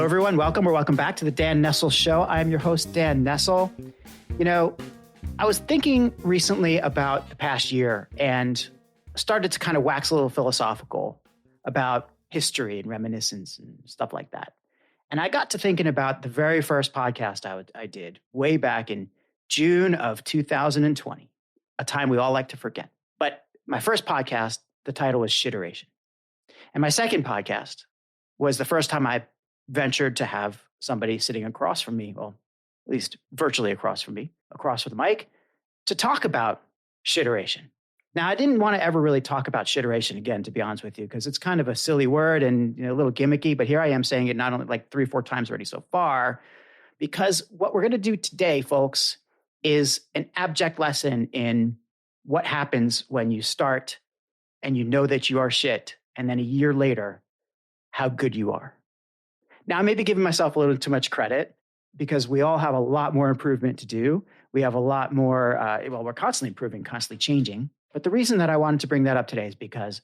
everyone. Welcome or welcome back to the Dan Nessel Show. I am your host, Dan Nessel. You know, I was thinking recently about the past year and started to kind of wax a little philosophical about history and reminiscence and stuff like that. And I got to thinking about the very first podcast I did way back in June of 2020, a time we all like to forget. But my first podcast, the title was Shiteration. And my second podcast was the first time I ventured to have somebody sitting across from me, well, at least virtually across from me, across with a mic, to talk about shiteration. Now, I didn't want to ever really talk about shiteration again, to be honest with you, because it's kind of a silly word and a little gimmicky, but here I am saying it not only like 3 or 4 times already so far, because what we're going to do today, folks, is an abject lesson in what happens when you start and you know that you are shit, and then a year later, how good you are. Now, I may be giving myself a little too much credit because we all have a lot more improvement to do. We have a lot more, we're constantly improving, constantly changing. But the reason that I wanted to bring that up today is because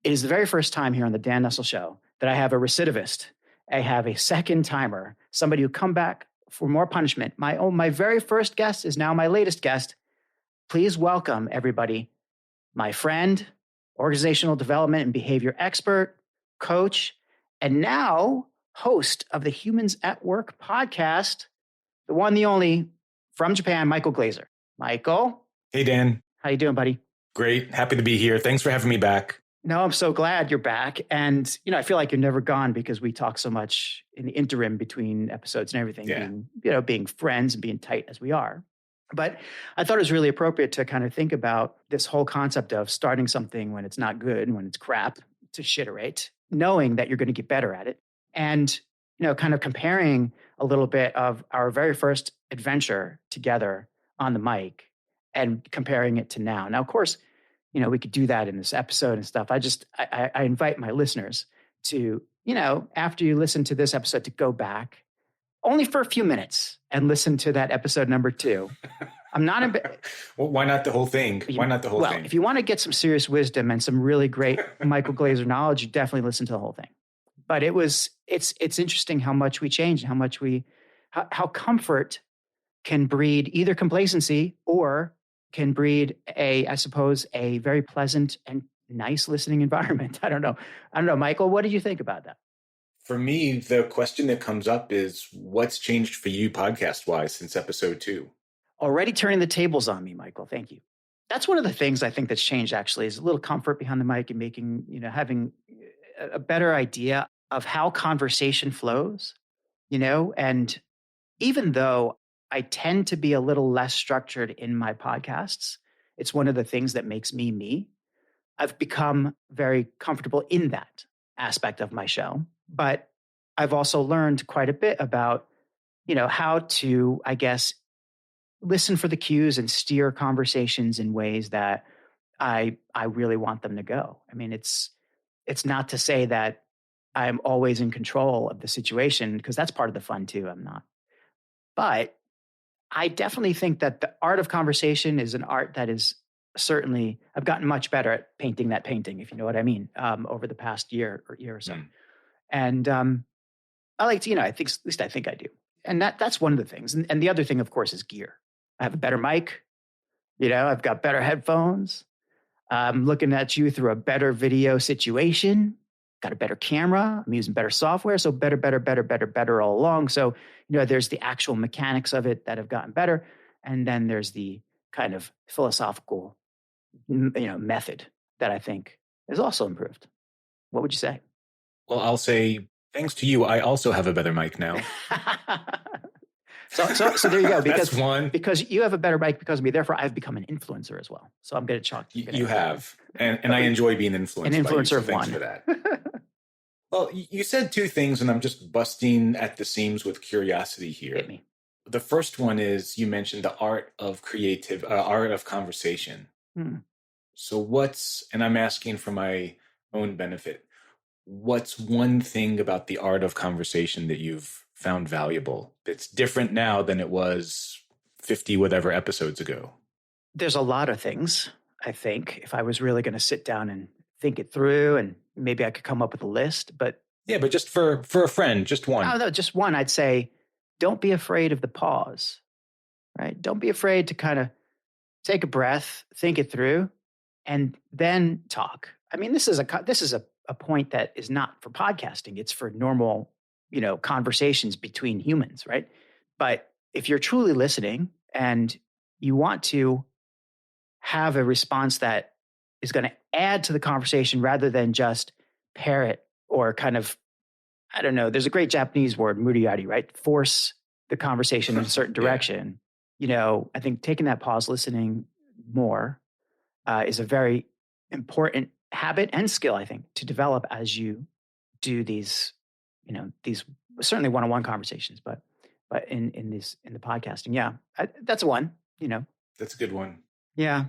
it is the very first time here on the Dan Nessel Show that I have a recidivist. I have a second timer, somebody who come back for more punishment. My very first guest is now my latest guest. Please welcome, everybody, my friend, organizational development and behavior expert, coach, and now host of the Humans at Work podcast, the one, the only, from Japan, Michael Glazer. Michael. Hey, Dan. How you doing, buddy? Great. Happy to be here. Thanks for having me back. No, I'm so glad you're back. And, I feel like you're never gone because we talk so much in the interim between episodes and everything, being friends and being tight as we are. But I thought it was really appropriate to kind of think about this whole concept of starting something when it's not good, when it's crap, to shiterate, knowing that you're going to get better at it. And, kind of comparing a little bit of our very first adventure together on the mic and comparing it to now. Now, of course, we could do that in this episode and stuff. I invite my listeners to, after you listen to this episode, to go back only for a few minutes and listen to that episode number 2. I'm not. Well, why not the whole thing? Why not the whole thing? Well, if you want to get some serious wisdom and some really great Michael Glazer knowledge, you definitely listen to the whole thing. But it's interesting how much we change, how comfort can breed either complacency or can breed I suppose, a very pleasant and nice listening environment. I don't know. Michael, what did you think about that? For me, the question that comes up is what's changed for you podcast-wise since episode 2? Already turning the tables on me, Michael. Thank you. That's one of the things I think that's changed, actually, is a little comfort behind the mic and making, having a better idea of how conversation flows, and even though I tend to be a little less structured in my podcasts, it's one of the things that makes me me. I've become very comfortable in that aspect of my show, but I've also learned quite a bit about, how to, I guess, listen for the cues and steer conversations in ways that I really want them to go. I mean, it's not to say that I'm always in control of the situation, because that's part of the fun too. I'm not. But I definitely think that the art of conversation is an art that is certainly, I've gotten much better at painting that painting, if you know what I mean, over the past year or so. And I like to, at least I think I do. And that's one of the things. And the other thing, of course, is gear. I have a better mic. I've got better headphones. I'm looking at you through a better video situation. Got a better camera. I'm using better software. So better all along. So, there's the actual mechanics of it that have gotten better. And then there's the kind of philosophical, method that I think is also improved. What would you say? Well, I'll say, thanks to you, I also have a better mic now. So there you go. Because That's one. Because you have a better mic because of me. Therefore, I've become an influencer as well. So I'm going to chalk. You have. And I enjoy being influenced. An influencer by you, so of one. Thanks for that. Well, you said 2 things, and I'm just busting at the seams with curiosity here. Hit me. The first one is you mentioned the art of art of conversation. So and I'm asking for my own benefit, what's one thing about the art of conversation that you've found valuable that's different now than it was 50 whatever episodes ago? There's a lot of things, I think, if I was really going to sit down and think it through, and maybe I could come up with a list. But Yeah, but just for a friend, just one. Oh, no, just one. I'd say, don't be afraid of the pause, right? Don't be afraid to kind of take a breath, think it through, and then talk. I mean, this is a point that is not for podcasting. It's for normal, conversations between humans, right? But if you're truly listening and you want to have a response that is going to add to the conversation rather than just parrot or kind of, I don't know, there's a great Japanese word, muriari, right? Force the conversation in a certain direction. I think taking that pause, listening more, is a very important habit and skill, I think, to develop as you do these certainly one-on-one conversations, but in the podcasting, that's one. That's a good one. Yeah,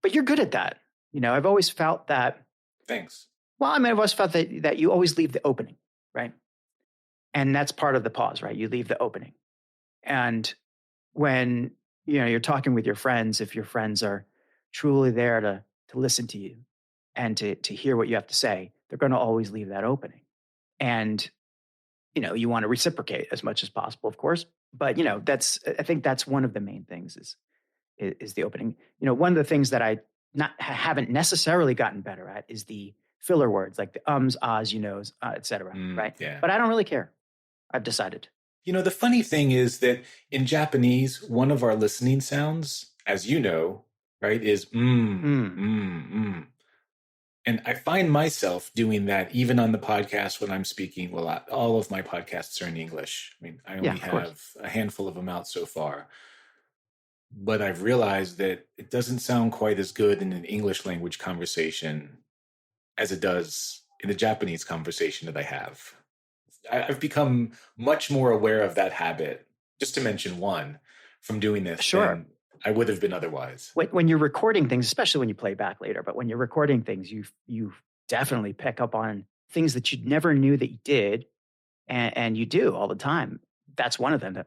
but you're good at that. I've always felt that. Thanks. Well, I mean, I've always felt that you always leave the opening, right? And that's part of the pause, right? You leave the opening, and when you're talking with your friends, if your friends are truly there to listen to you and to hear what you have to say, they're going to always leave that opening. And you want to reciprocate as much as possible, of course. But I think that's one of the main things is the opening. One of the things that I haven't necessarily gotten better at is the filler words like the ums, ahs, et cetera. Right? Yeah. But I don't really care. I've decided. The funny thing is that in Japanese, one of our listening sounds, as you know, right, is mm. And I find myself doing that even on the podcast when I'm speaking. Well, all of my podcasts are in English. I mean, I only have a handful of them out so far. But I've realized that it doesn't sound quite as good in an English language conversation as it does in a Japanese conversation that I have. I've become much more aware of that habit, just to mention one, from doing this than I would have been otherwise. When you're recording things, especially when you play back later, but when you're recording things, you definitely pick up on things that you never knew that you did, and you do all the time. That's one of them. That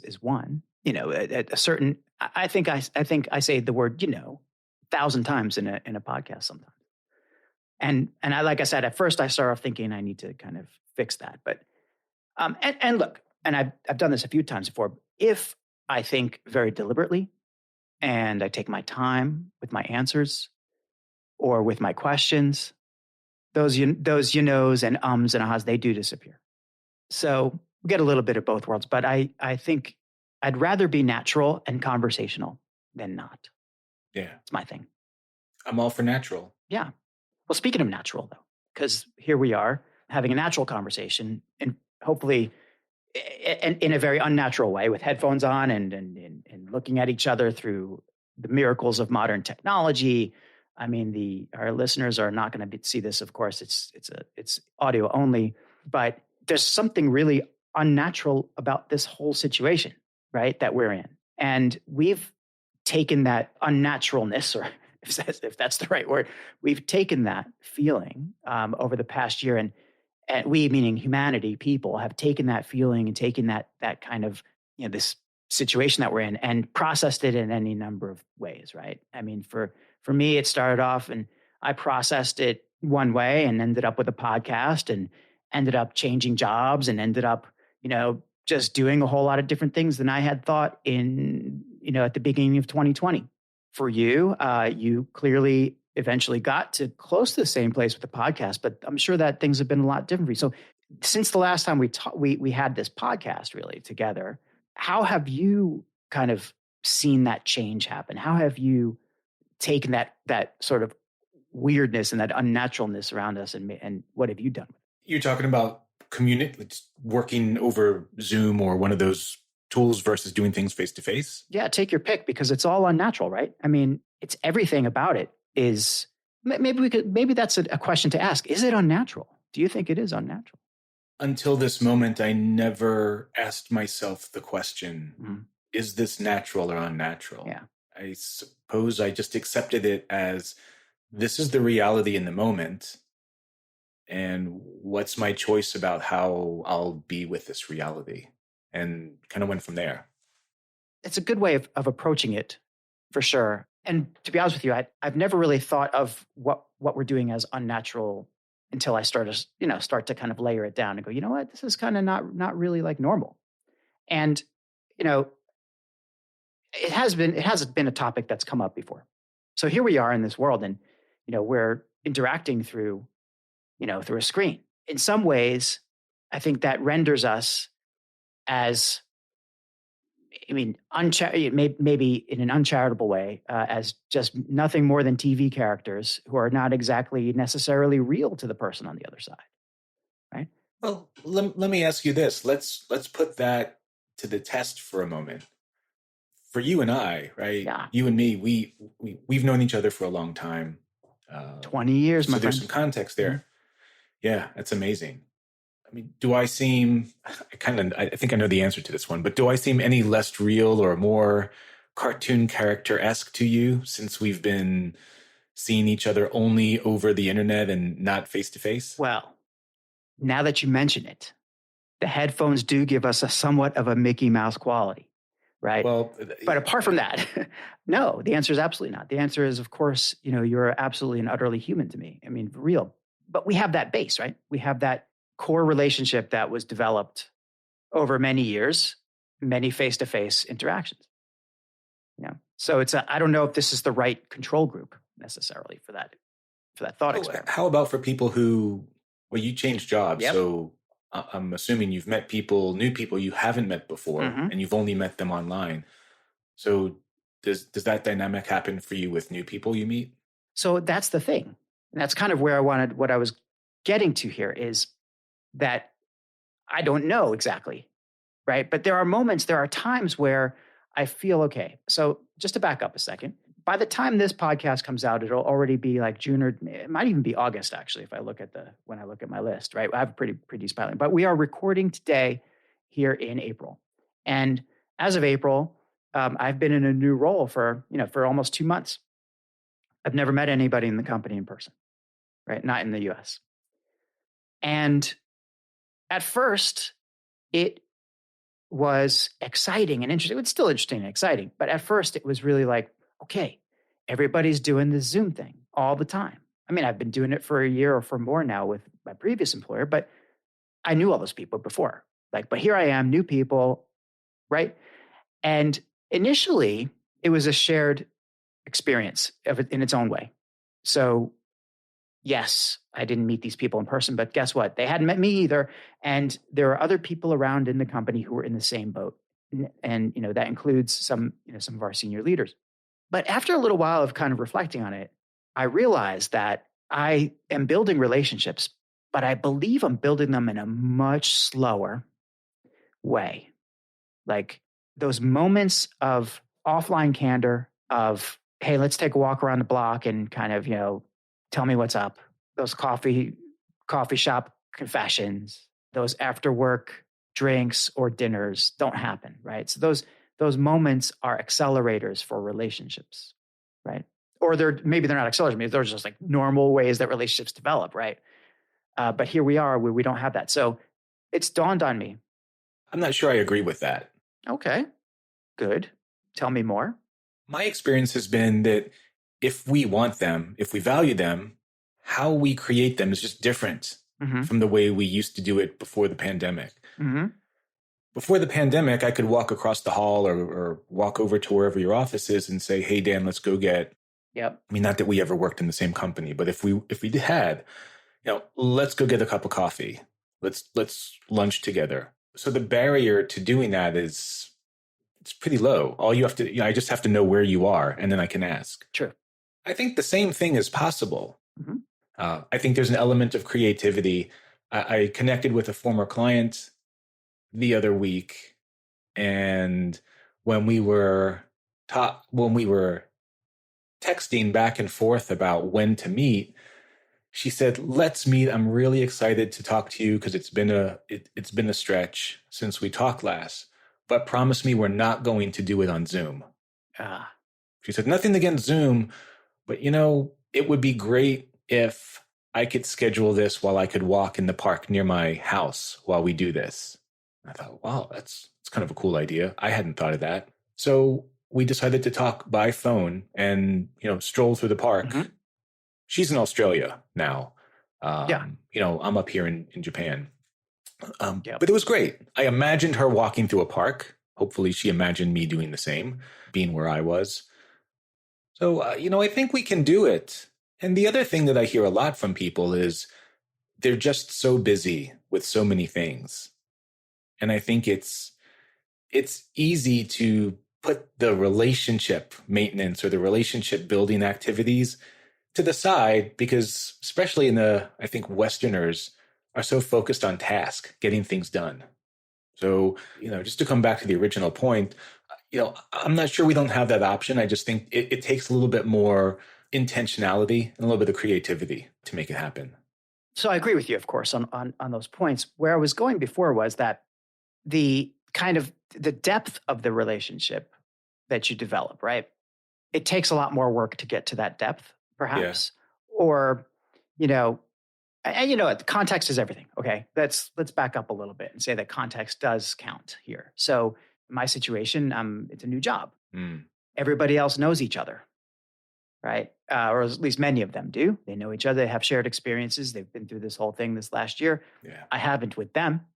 is one. At a certain, I think I say the word 1,000 times in a podcast sometimes. And I, like I said, at first I started off thinking I need to kind of fix that. But and look, and I've done this a few times before. If I think very deliberately and I take my time with my answers or with my questions, those and ums and ahs, they do disappear. So we get a little bit of both worlds. But I think I'd rather be natural and conversational than not. Yeah. It's my thing. I'm all for natural. Yeah. Well, speaking of natural, though, because here we are having a natural conversation and hopefully in a very unnatural way with headphones on and looking at each other through the miracles of modern technology. I mean, our listeners are not going to see this, of course. It's audio only, but there's something really unnatural about this whole situation, right, that we're in. And we've taken that unnaturalness, or if that's the right word, we've taken that feeling over the past year, and we, meaning humanity, people, have taken that feeling and taken that kind of this situation that we're in and processed it in any number of ways, right? I mean, for me, it started off and I processed it one way and ended up with a podcast and ended up changing jobs and ended up just doing a whole lot of different things than I had thought in at the beginning of 2020. For you, you clearly eventually got to close to the same place with the podcast, but I'm sure that things have been a lot different for you. So since the last time we had this podcast really together, how have you kind of seen that change happen? How have you taken that sort of weirdness and that unnaturalness around us and what have you done with it? You're talking about working over Zoom or one of those tools versus doing things face to face? Yeah, take your pick, because it's all unnatural, right? I mean, it's everything about it is maybe that's a question to ask. Is it unnatural? Do you think it is unnatural? Until this moment, I never asked myself the question, is this natural or unnatural? Yeah. I suppose I just accepted it as this is the reality in the moment. And what's my choice about how I'll be with this reality? And kind of went from there. It's a good way of approaching it, for sure. And to be honest with you, I've never really thought of what we're doing as unnatural until I start to kind of layer it down and go, you know what, this is kind of not really like normal. And, it hasn't been a topic that's come up before. So here we are in this world, and, we're interacting through a screen. In some ways, I think that renders us as, maybe in an uncharitable way, as just nothing more than TV characters who are not exactly necessarily real to the person on the other side, right? Well, let me ask you this. Let's put that to the test for a moment. For you and I, right? Yeah. You and me, we've known each other for a long time. 20 years, my so there's friend. some context there. Mm-hmm. Yeah, that's amazing. Do I seem, I think I know the answer to this one, but do I seem any less real or more cartoon character-esque to you since we've been seeing each other only over the internet and not face-to-face? Well, now that you mention it, the headphones do give us a somewhat of a Mickey Mouse quality, right? Well, but apart from that, no, the answer is absolutely not. The answer is, of course, you're absolutely and utterly human to me. For real. But we have that base, right? We have that core relationship that was developed over many years, many face-to-face interactions. So I don't know if this is the right control group necessarily for that thought experiment. How about for people who, you changed jobs, yep. So I'm assuming you've met new people you haven't met before, mm-hmm. and you've only met them online. So does that dynamic happen for you with new people you meet? So that's the thing. And that's kind of where what I was getting to here is that I don't know exactly, right? But there are times where I feel okay. So just to back up a second, by the time this podcast comes out, it'll already be like June, or it might even be August, actually, if I look at when I look at my list, right? I have a pretty decent pipeline, but we are recording today here in April. And as of April, I've been in a new role for almost 2 months. I've never met anybody in the company in person, right? Not in the US. And at first, it was exciting and interesting. It's still interesting and exciting, but at first it was really like, okay, everybody's doing this Zoom thing all the time. I've been doing it for a year or for more now with my previous employer, but I knew all those people before. But here I am, new people, right? And initially, it was a shared experience in its own way. So yes, I didn't meet these people in person, but guess what? They hadn't met me either. And there are other people around in the company who were in the same boat. And that includes some of our senior leaders. But after a little while of kind of reflecting on it, I realized that I am building relationships, but I believe I'm building them in a much slower way. Like those moments of offline candor of, hey, let's take a walk around the block and kind of, tell me what's up. Those coffee shop confessions, those after work drinks or dinners don't happen, right? So those moments are accelerators for relationships, right? Or maybe they're not accelerators, they're just like normal ways that relationships develop, right? But here we are where we don't have that. So it's dawned on me. I'm not sure I agree with that. Okay, good. Tell me more. My experience has been that if we want them, if we value them, how we create them is just different mm-hmm. from the way we used to do it before the pandemic. Mm-hmm. Before the pandemic, I could walk across the hall or walk over to wherever your office is and say, hey, Dan, let's go get. Yep. Not that we ever worked in the same company, but if we had, let's go get a cup of coffee. Let's lunch together. So the barrier to doing that it's pretty low. All you have to, I just have to know where you are, and then I can ask. True. I think the same thing is possible. Mm-hmm. I think there's an element of creativity. I connected with a former client the other week, and when we were texting back and forth about when to meet, she said, "Let's meet. I'm really excited to talk to you because it's been a stretch since we talked last. But promise me we're not going to do it on Zoom." She said, "Nothing against Zoom, but it would be great if I could schedule this while I could walk in the park near my house while we do this." And I thought, wow, that's kind of a cool idea. I hadn't thought of that. So we decided to talk by phone and, stroll through the park. Mm-hmm. She's in Australia now. Yeah. I'm up here in Japan. Yep. But it was great. I imagined her walking through a park. Hopefully she imagined me doing the same, being where I was. So, I think we can do it. And the other thing that I hear a lot from people is they're just so busy with so many things. And I think it's easy to put the relationship maintenance or the relationship building activities to the side because especially I think Westerners are so focused on task, getting things done. So, just to come back to the original point, I'm not sure we don't have that option. I just think it takes a little bit more intentionality and a little bit of creativity to make it happen. So I agree with you, of course, on those points. Where I was going before was that the kind of the depth of the relationship that you develop, right? It takes a lot more work to get to that depth, Yeah. perhaps. Or, you know, and context is everything. Okay. Let's back up a little bit and say that context does count here. So in my situation, it's a new job. Mm. Everybody else knows each other, right? Or at least many of them do. They know each other. They have shared experiences. They've been through this whole thing this last year. Yeah. I haven't with them.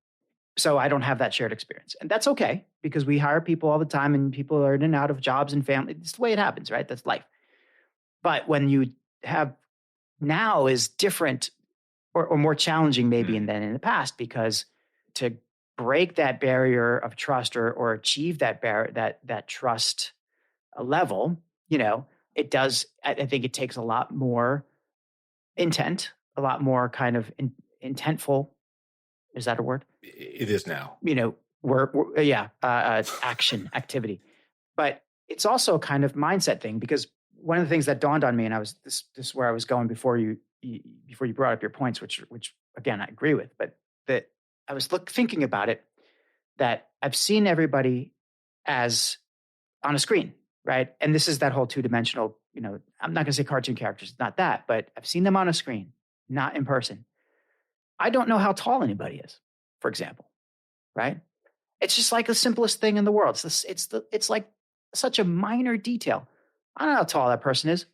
So I don't have that shared experience. And that's okay because we hire people all the time and people are in and out of jobs and family. It's the way it happens, right? That's life. But when you have now is different or more challenging maybe than in the past because to break that barrier of trust or achieve that that trust level, it does. I think it takes a lot more intent, a lot more kind of intentful. Is that a word? It is now. Action, activity. But it's also a kind of mindset thing because one of the things that dawned on me, and I was this is where I was going before you brought up your points, which again I agree with, but that I was thinking about it, that I've seen everybody as on a screen, right? And this is that whole two-dimensional, I'm not going to say cartoon characters, not that, but I've seen them on a screen, not in person. I don't know how tall anybody is, for example, right? It's just like the simplest thing in the world. It's like such a minor detail. I don't know how tall that person is.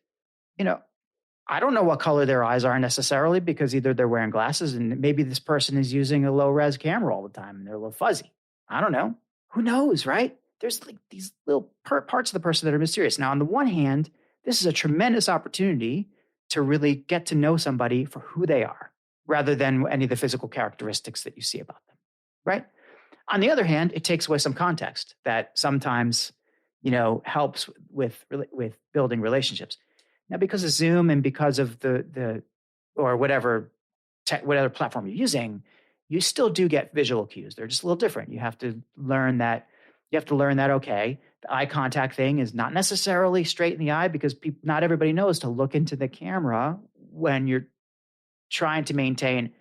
I don't know what color their eyes are necessarily because either they're wearing glasses and maybe this person is using a low res camera all the time and they're a little fuzzy. I don't know. Who knows, right? There's like these little parts of the person that are mysterious. Now, on the one hand, this is a tremendous opportunity to really get to know somebody for who they are rather than any of the physical characteristics that you see about them, right? On the other hand, it takes away some context that sometimes, helps with building relationships. Now, because of Zoom and because of the or whatever whatever platform you're using, you still do get visual cues. They're just a little different. You have to learn that. Okay, the eye contact thing is not necessarily straight in the eye because not everybody knows to look into the camera when you're trying to maintain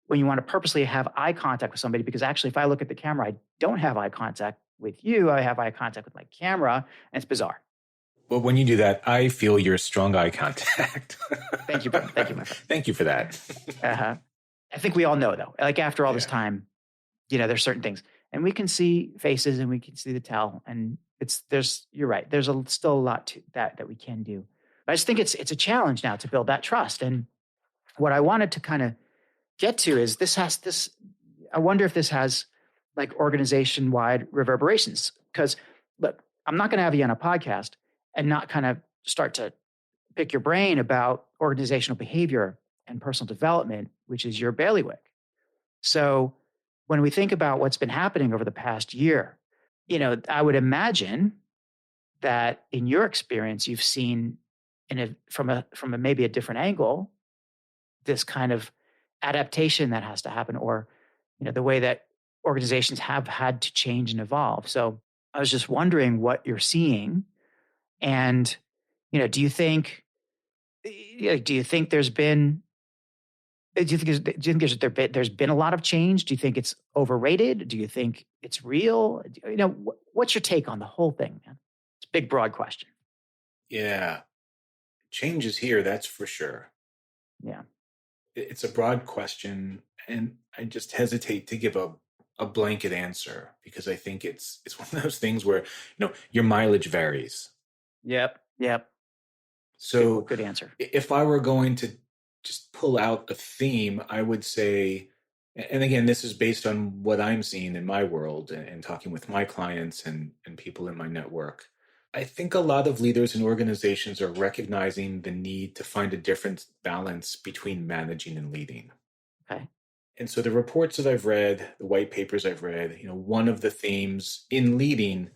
when you want to purposely have eye contact with somebody, because actually, if I look at the camera, I don't have eye contact with you. I have eye contact with my camera, and it's bizarre. Well, when you do that, I feel your strong eye contact. Thank you, Brian. Thank you, my friend. Thank you for that. I think we all know, though, like after all this time, there's certain things. And we can see faces and we can see the tell. And you're right. There's still a lot to that we can do. But I just think it's a challenge now to build that trust. And what I wanted to kind of get to is I wonder if this has like organization-wide reverberations. Because look, I'm not going to have you on a podcast and not kind of start to pick your brain about organizational behavior and personal development, which is your bailiwick. So when we think about what's been happening over the past year, I would imagine that in your experience, you've seen from a maybe a different angle, this kind of adaptation that has to happen, or the way that organizations have had to change and evolve. So I was just wondering what you're seeing, and do you think there's been there's been a lot of change? Do you think it's overrated? Do you think it's real? What's your take on the whole thing, man? It's a big, broad question. Yeah. Change is here, that's for sure. Yeah. It's a broad question, and I just hesitate to give a blanket answer because I think it's one of those things where, your mileage varies. Yep. So good answer. If I were going to just pull out a theme, I would say, and again, this is based on what I'm seeing in my world and talking with my clients and people in my network. I think a lot of leaders and organizations are recognizing the need to find a different balance between managing and leading. Okay. And so the reports that I've read, the white papers I've read, one of the themes in leading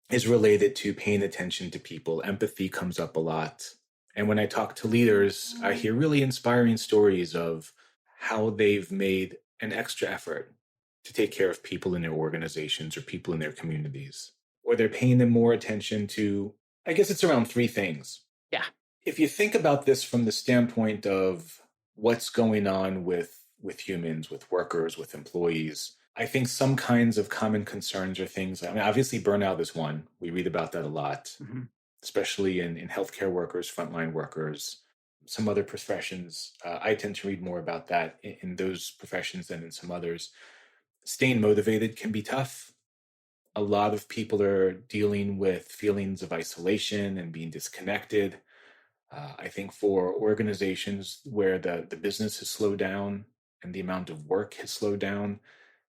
is related to paying attention to people. Empathy comes up a lot. And when I talk to leaders, I hear really inspiring stories of how they've made an extra effort to take care of people in their organizations or people in their communities, or they're paying them more attention to, I guess it's around three things. Yeah. If you think about this from the standpoint of what's going on with humans, with workers, with employees, I think some kinds of common concerns are things, I mean, obviously burnout is one. We read about that a lot, especially in healthcare workers, frontline workers, some other professions. I tend to read more about that in those professions than in some others. Staying motivated can be tough. A lot of people are dealing with feelings of isolation and being disconnected. I think for organizations where the business has slowed down and the amount of work has slowed down,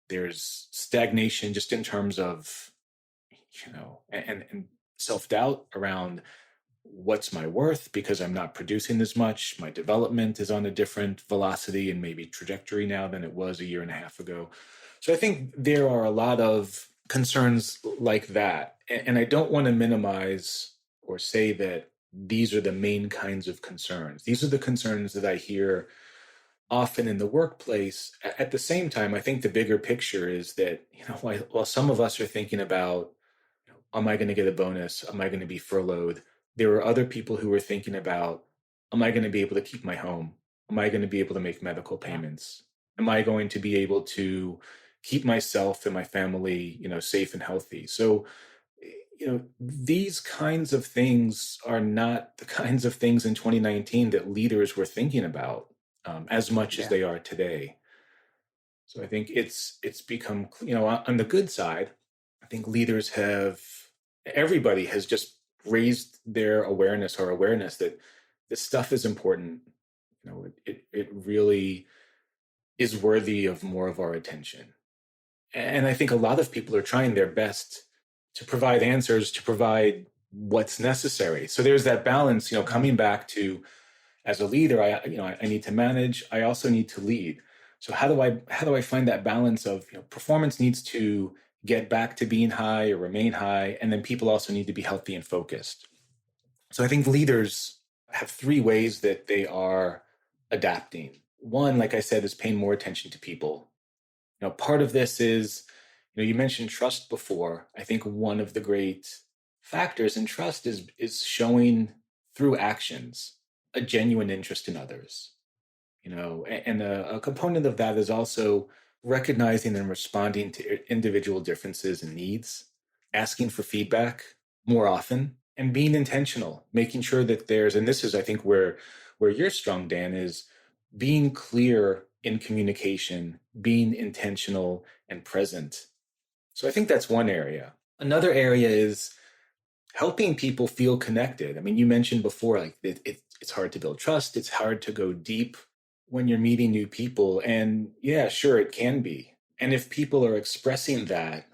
there's stagnation just in terms of, and self-doubt around what's my worth because I'm not producing as much. My development is on a different velocity and maybe trajectory now than it was a year and a half ago. So I think there are a lot of concerns like that. And I don't want to minimize or say that these are the main kinds of concerns. These are the concerns that I hear often in the workplace. At the same time, I think the bigger picture is that, while some of us are thinking about, am I going to get a bonus? Am I going to be furloughed? There are other people who are thinking about, am I going to be able to keep my home? Am I going to be able to make medical payments? Am I going to be able to keep myself and my family, safe and healthy? So, these kinds of things are not the kinds of things in 2019 that leaders were thinking about as much as they are today. So I think it's become, on the good side, I think everybody has just raised their awareness that this stuff is important. It really is worthy of more of our attention. And I think a lot of people are trying their best to provide answers, to provide what's necessary. So there's that balance, coming back to, as a leader, I need to manage. I also need to lead. So how do I find that balance of, performance needs to get back to being high or remain high, and then people also need to be healthy and focused. So I think leaders have three ways that they are adapting. One, like I said, is paying more attention to people. Part of this is, you mentioned trust before. I think one of the great factors in trust is showing through actions a genuine interest in others. And a component of that is also recognizing and responding to individual differences and needs, asking for feedback more often, and being intentional, making sure that and this is, I think, where you're strong, Dan, is being clear in communication, being intentional and present. So I think that's one area. Another area is helping people feel connected. I mean, you mentioned before, like it's hard to build trust. It's hard to go deep when you're meeting new people. And yeah, sure, it can be. And if people are expressing that,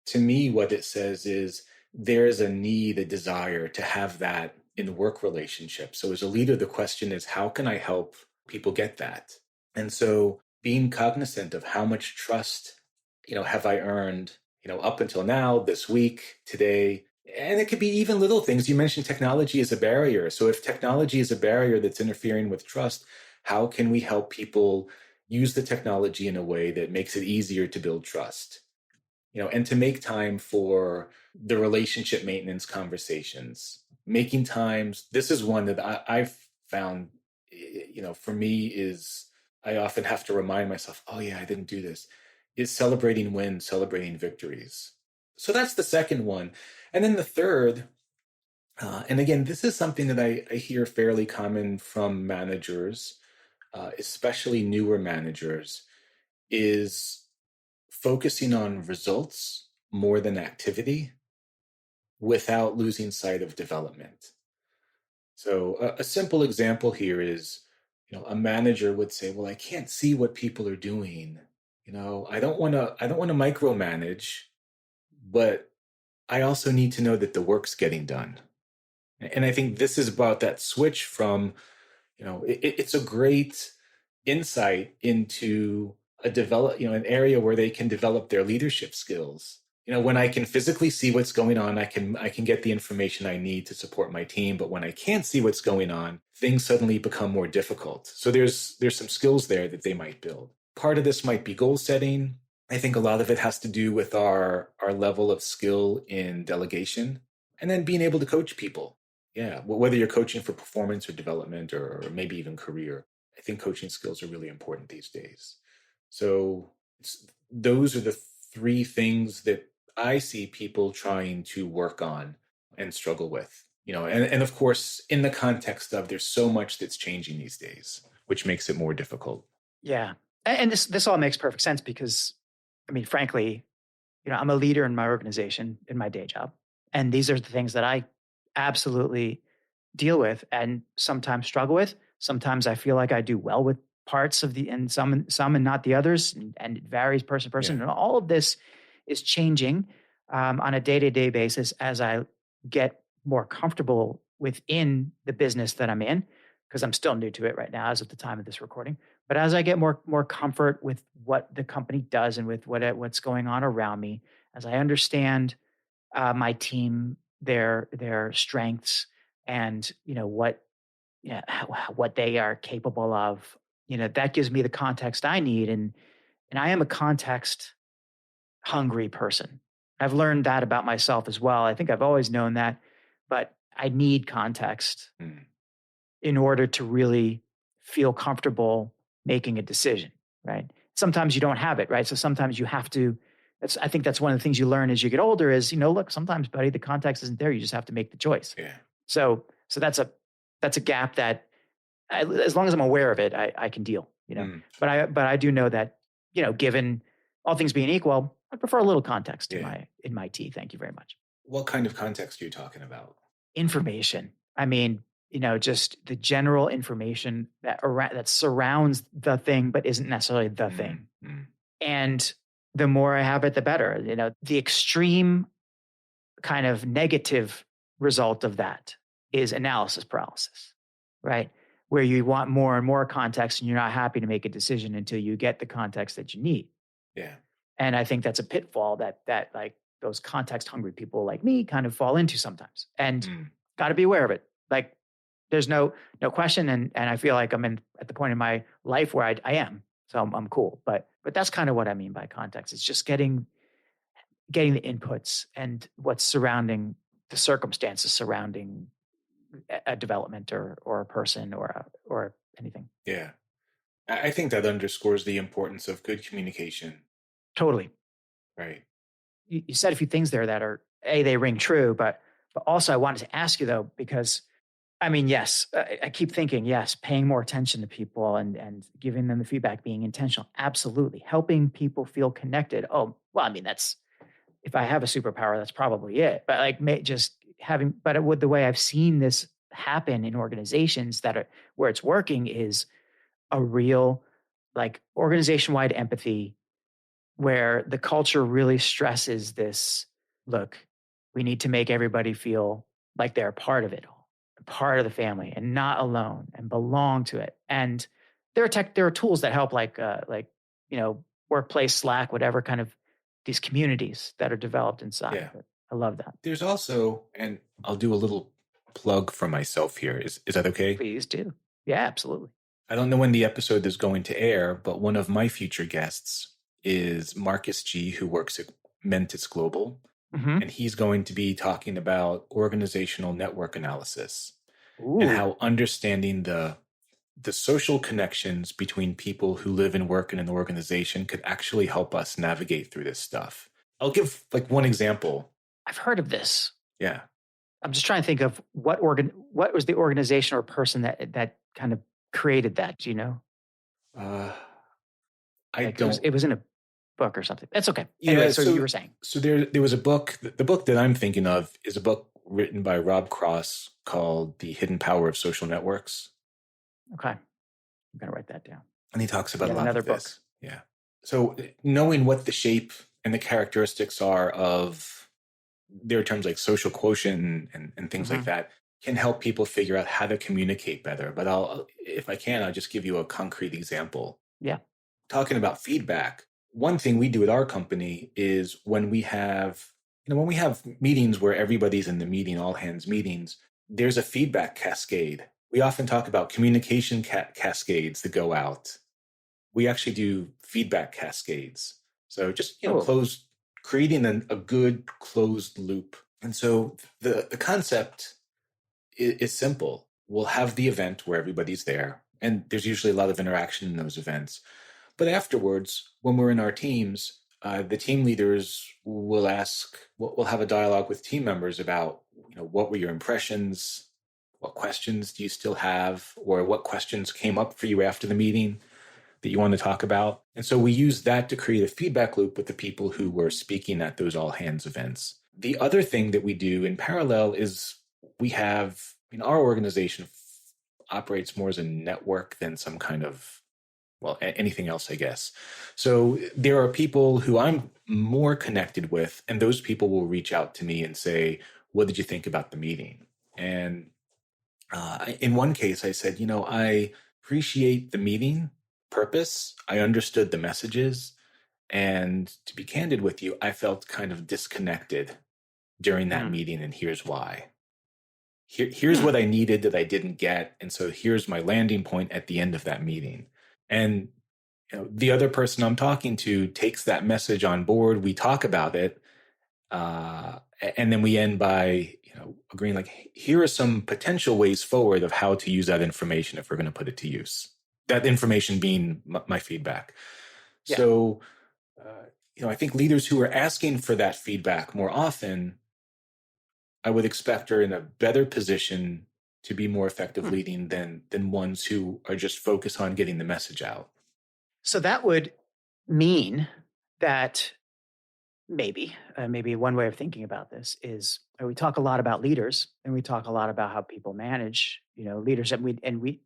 to me, what it says is there is a need, a desire to have that in work relationships. So as a leader, the question is, how can I help people get that? And so being cognizant of how much trust, have I earned, up until now, this week, today. And it could be even little things. You mentioned technology as a barrier. So if technology is a barrier that's interfering with trust, how can we help people use the technology in a way that makes it easier to build trust? And to make time for the relationship maintenance conversations, making times. This is one that I've found, for me is I often have to remind myself, oh yeah, I didn't do this, is celebrating wins, celebrating victories. So that's the second one. And then the third, and again, this is something that I hear fairly common from managers, especially newer managers, is focusing on results more than activity without losing sight of development. So a simple example here is, a manager would say, well, I can't see what people are doing. I don't want to micromanage, but I also need to know that the work's getting done. And I think this is about that switch from, it's a great insight into an area where they can develop their leadership skills. When I can physically see what's going on, I can get the information I need to support my team. But when I can't see what's going on, things suddenly become more difficult. So there's some skills there that they might build. Part of this might be goal setting. I think a lot of it has to do with our level of skill in delegation, and then being able to coach people. Yeah, whether you're coaching for performance or development or maybe even career, I think coaching skills are really important these days. So those are the three things that I see people trying to work on and struggle with. And of course, in the context of there's so much that's changing these days, which makes it more difficult. Yeah. And this all makes perfect sense because, I mean, frankly, I'm a leader in my organization in my day job. And these are the things that I absolutely deal with and sometimes struggle with. Sometimes I feel like I do well with parts of and some and not the others. And it varies person to person. Yeah. And all of this is changing on a day-to-day basis as I get more comfortable within the business that I'm in, because I'm still new to it right now as of the time of this recording. But as I get more comfort with what the company does and with what's going on around me, as I understand my team, their strengths, and what they are capable of, that gives me the context I need, and I am a context hungry person. I've learned that about myself as well. I think I've always known that, but I need context in order to really feel comfortable making a decision, right? Sometimes you don't have it, right? So sometimes you have to, I think that's one of the things you learn as you get older is, look, sometimes, buddy, the context isn't there. You just have to make the choice. Yeah. So that's a gap that as long as I'm aware of it, I can deal, but I do know that, given all things being equal, I prefer a little context in my tea. Thank you very much. What kind of context are you talking about? Information. I mean, just the general information that surrounds the thing, but isn't necessarily the thing. And the more I have it, the better. The extreme kind of negative result of that is analysis paralysis, right? Where you want more and more context and you're not happy to make a decision until you get the context that you need. Yeah. And I think that's a pitfall that like those context hungry people like me kind of fall into sometimes, and got to be aware of it. Like there's no question. And I feel like I'm at the point in my life where I am. So I'm cool. But that's kind of what I mean by context. It's just getting the inputs and what's surrounding the circumstances surrounding a development or a person or anything. Yeah. I think that underscores the importance of good communication. Totally. Right. You said a few things there that are, they ring true, but also I wanted to ask you though, because I mean, yes, I keep thinking, yes, paying more attention to people and giving them the feedback, being intentional. Absolutely. Helping people feel connected. Oh, well, I mean, if I have a superpower, that's probably it. But like just having, but with the way I've seen this happen in organizations where it's working is a real like organization-wide empathy where the culture really stresses this, look, we need to make everybody feel like they're part of it all, part of the family and not alone and belong to it. And there are tools that help like workplace, Slack, whatever kind of these communities that are developed inside. Yeah. I love that. There's also, and I'll do a little plug for myself here. Is that okay? Please do. Yeah, absolutely. I don't know when the episode is going to air, but one of my future guests is Marcus G., who works at Mentis Global. And he's going to be talking about organizational network analysis. Ooh. And how understanding the social connections between people who live and work in an organization could actually help us navigate through this stuff. I'll give like one example. I've heard of this. Yeah. I'm just trying to think of what was the organization or person that kind of created that, do you know? It was in a book or something. That's okay. Yeah, anyway, so you were saying. So there was a book. The book that I'm thinking of is a book written by Rob Cross called The Hidden Power of Social Networks. Okay. I'm going to write that down. And he talks about Yet a lot another of book. this. Yeah. So knowing what the shape and the characteristics are of their terms like social quotient and things like that can help people figure out how to communicate better. But if I can, I'll just give you a concrete example. Yeah. Talking about feedback, one thing we do at our company is when we have meetings where everybody's in the meeting, all hands meetings, there's a feedback cascade. We often talk about communication cascades that go out. We actually do feedback cascades. So just, creating a good closed loop. And so the concept is simple. We'll have the event where everybody's there, and there's usually a lot of interaction in those events. But afterwards, when we're in our teams, the team leaders will we'll have a dialogue with team members about, what were your impressions? What questions do you still have? Or what questions came up for you after the meeting that you want to talk about? And so we use that to create a feedback loop with the people who were speaking at those all hands events. The other thing that we do in parallel is our organization operates more as a network than some kind of, anything else, I guess. So there are people who I'm more connected with, and those people will reach out to me and say, what did you think about the meeting? And in one case, I said, I appreciate the meeting purpose. I understood the messages. And to be candid with you, I felt kind of disconnected during that meeting, and here's why. Here's what I needed that I didn't get. And so here's my landing point at the end of that meeting. And the other person I'm talking to takes that message on board. We talk about it. And then we end by agreeing, like, here are some potential ways forward of how to use that information if we're going to put it to use. That information being my feedback. Yeah. So, I think leaders who are asking for that feedback more often, I would expect are in a better position to be more effective leading than ones who are just focused on getting the message out. So that would mean that maybe one way of thinking about this is we talk a lot about leaders, and we talk a lot about how people manage, leaders. And you